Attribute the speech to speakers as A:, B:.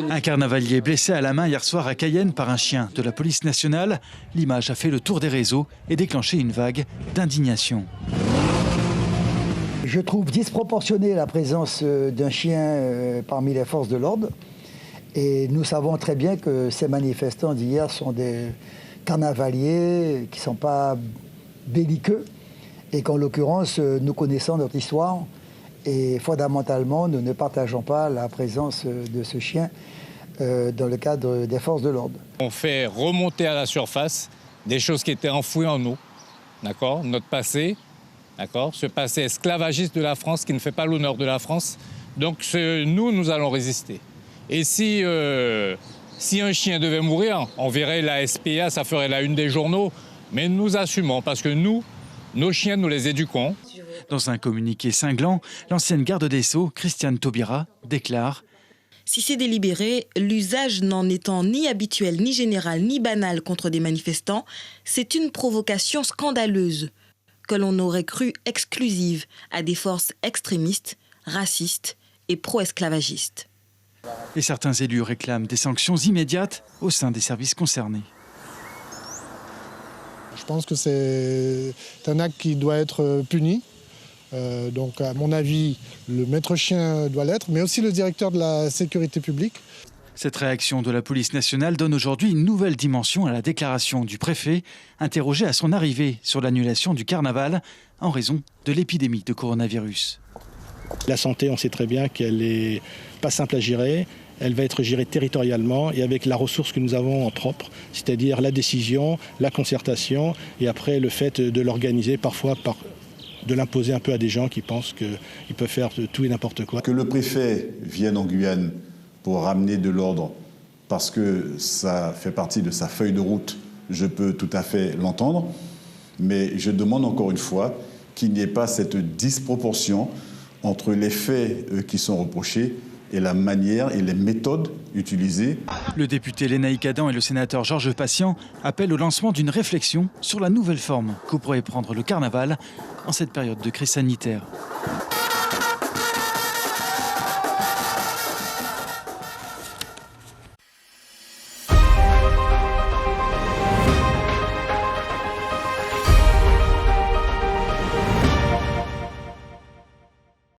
A: Un carnavalier blessé à la main hier soir à Cayenne par un chien de la police nationale. L'image a fait le tour des réseaux et déclenché une vague d'indignation.
B: Je trouve disproportionnée la présence d'un chien parmi les forces de l'ordre. Et nous savons très bien que ces manifestants d'hier sont des carnavaliers qui ne sont pas belliqueux. Et qu'en l'occurrence, nous connaissons notre histoire. Et fondamentalement, nous ne partageons pas la présence de ce chien dans le cadre des forces de l'ordre.
C: On fait remonter à la surface des choses qui étaient enfouies en nous, d'accord ? Notre passé, d'accord ? Ce passé esclavagiste de la France qui ne fait pas l'honneur de la France. Donc nous allons résister. Et si un chien devait mourir, on verrait la SPA, ça ferait la une des journaux. Mais nous assumons parce que nos chiens, nous les éduquons.
A: Dans un communiqué cinglant, l'ancienne garde des Sceaux, Christiane Taubira, déclare:
D: si c'est délibéré, l'usage n'en étant ni habituel, ni général, ni banal contre des manifestants, c'est une provocation scandaleuse que l'on aurait cru exclusive à des forces extrémistes, racistes et pro-esclavagistes.
A: Et certains élus réclament des sanctions immédiates au sein des services concernés.
E: Je pense que c'est un acte qui doit être puni. Donc à mon avis, le maître chien doit l'être, mais aussi le directeur de la sécurité publique.
A: Cette réaction de la police nationale donne aujourd'hui une nouvelle dimension à la déclaration du préfet, interrogé à son arrivée sur l'annulation du carnaval en raison de l'épidémie de coronavirus.
F: La santé, on sait très bien qu'elle n'est pas simple à gérer. Elle va être gérée territorialement et avec la ressource que nous avons en propre, c'est-à-dire la décision, la concertation et après le fait de l'organiser parfois de l'imposer un peu à des gens qui pensent qu'ils peuvent faire tout et n'importe quoi.
G: Que le préfet vienne en Guyane pour ramener de l'ordre parce que ça fait partie de sa feuille de route, je peux tout à fait l'entendre, mais je demande encore une fois qu'il n'y ait pas cette disproportion entre les faits qui sont reprochés et la manière et les méthodes utilisées.
A: Le député Lénaïque Adam et le sénateur Georges Patient appellent au lancement d'une réflexion sur la nouvelle forme que pourrait prendre le carnaval en cette période de crise sanitaire.